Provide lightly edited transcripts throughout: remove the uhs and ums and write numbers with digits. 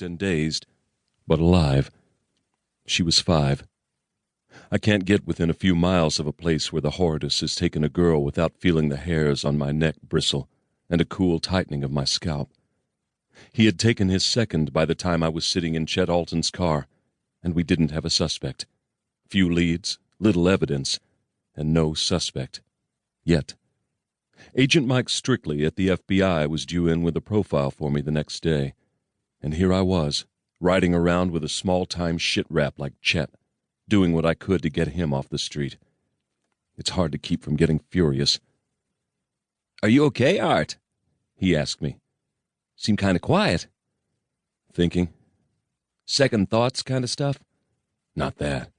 And dazed, but alive. She was 5. I can't get within a few miles of a place where the Horridus has taken a girl without feeling the hairs on my neck bristle and a cool tightening of my scalp. He had taken his second by the time I was sitting in Chet Alton's car, and we didn't have a suspect. Few leads, little evidence, and no suspect. Yet. Agent Mike Strictly at the FBI was due in with a profile for me the next day. And here I was, riding around with a small-time shit-rap like Chet, doing what I could to get him off the street. It's hard to keep from getting furious. "Are you okay, Art?" he asked me. "Seem kind of quiet." Thinking. Second thoughts kind of stuff? Not that.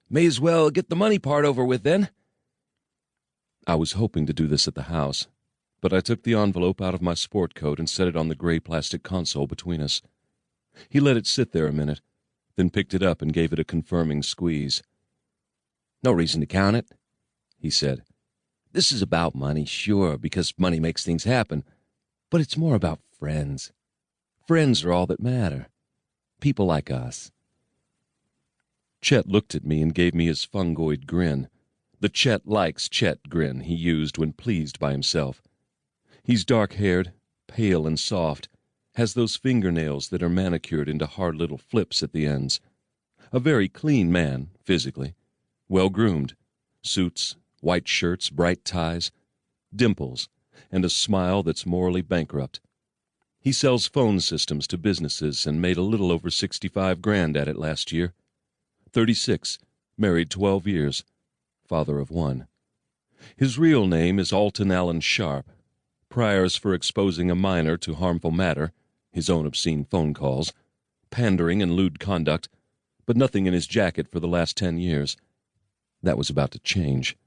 May as well get the money part over with, then. I was hoping to do this at the house, but I took the envelope out of my sport coat and set it on the gray plastic console between us. He let it sit there a minute, then picked it up and gave it a confirming squeeze. "No reason to count it," he said. "This is about money, sure, because money makes things happen, but it's more about friends. Friends are all that matter. People like us." Chet looked at me and gave me his fungoid grin, the Chet likes Chet grin he used when pleased by himself. He's dark-haired, pale and soft, has those fingernails that are manicured into hard little flips at the ends. A very clean man, physically. Well-groomed. Suits, white shirts, bright ties, dimples, and a smile that's morally bankrupt. He sells phone systems to businesses and made a little over $65,000 at it last year. 36, married 12 years, father of 1. His real name is Alton Allen Sharp. Priors for exposing a minor to harmful matter, his own obscene phone calls, pandering and lewd conduct, but nothing in his jacket for the last 10 years. That was about to change.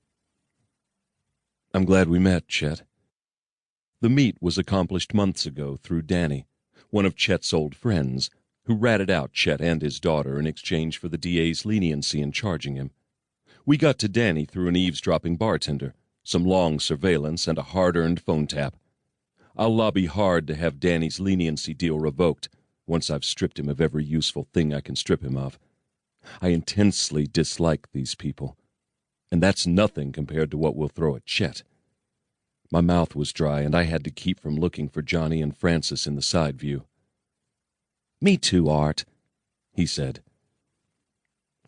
I'm glad we met, Chet. The meet was accomplished months ago through Danny, one of Chet's old friends, who ratted out Chet and his daughter in exchange for the DA's leniency in charging him. We got to Danny through an eavesdropping bartender, some long surveillance, and a hard-earned phone tap. I'll lobby hard to have Danny's leniency deal revoked once I've stripped him of every useful thing I can strip him of. I intensely dislike these people, and that's nothing compared to what we'll throw at Chet. My mouth was dry, and I had to keep from looking for Johnny and Francis in the side view. "Me too, Art," he said.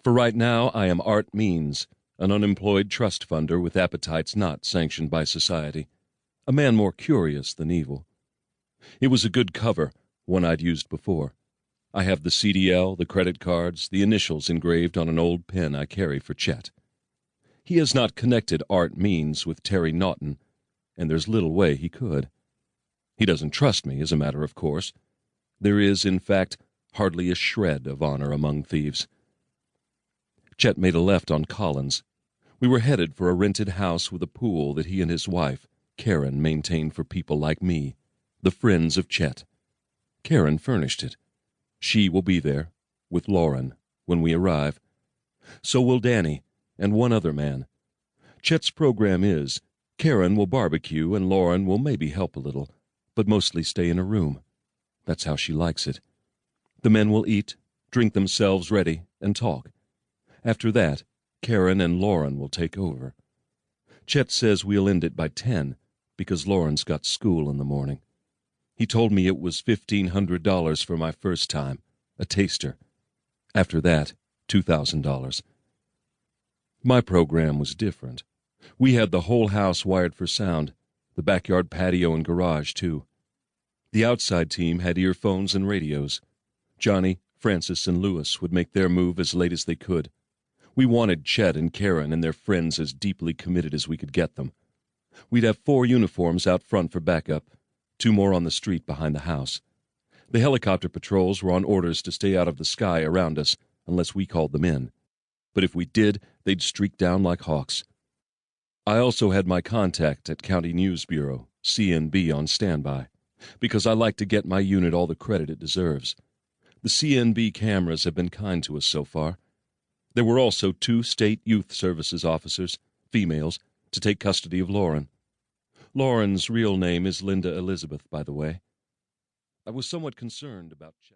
For right now, I am Art Means, an unemployed trust funder with appetites not sanctioned by society, a man more curious than evil. It was a good cover, one I'd used before. I have the CDL, the credit cards, the initials engraved on an old pen I carry for Chet. He has not connected Art Means with Terry Naughton, and there's little way he could. He doesn't trust me, as a matter of course. There is, in fact, hardly a shred of honor among thieves. Chet made a left on Collins. We were headed for a rented house with a pool that he and his wife, Karen, maintained for people like me, the friends of Chet. Karen furnished it. She will be there, with Lauren, when we arrive. So will Danny, and one other man. Chet's program is, Karen will barbecue and Lauren will maybe help a little, but mostly stay in her room. That's how she likes it. The men will eat, drink themselves ready, and talk. After that, Karen and Lauren will take over. Chet says we'll end it by 10, because Lauren's got school in the morning. He told me it was $1,500 for my first time, a taster. After that, $2,000. My program was different. We had the whole house wired for sound, the backyard patio and garage, too. The outside team had earphones and radios. Johnny, Francis, and Lewis would make their move as late as they could. We wanted Chet and Karen and their friends as deeply committed as we could get them. We'd have 4 uniforms out front for backup, 2 more on the street behind the house. The helicopter patrols were on orders to stay out of the sky around us unless we called them in. But if we did, they'd streak down like hawks. I also had my contact at County News Bureau, CNB, on standby, because I like to get my unit all the credit it deserves. The CNB cameras have been kind to us so far. There were also 2 state youth services officers, females, to take custody of Lauren. Lauren's real name is Linda Elizabeth, by the way. I was somewhat concerned about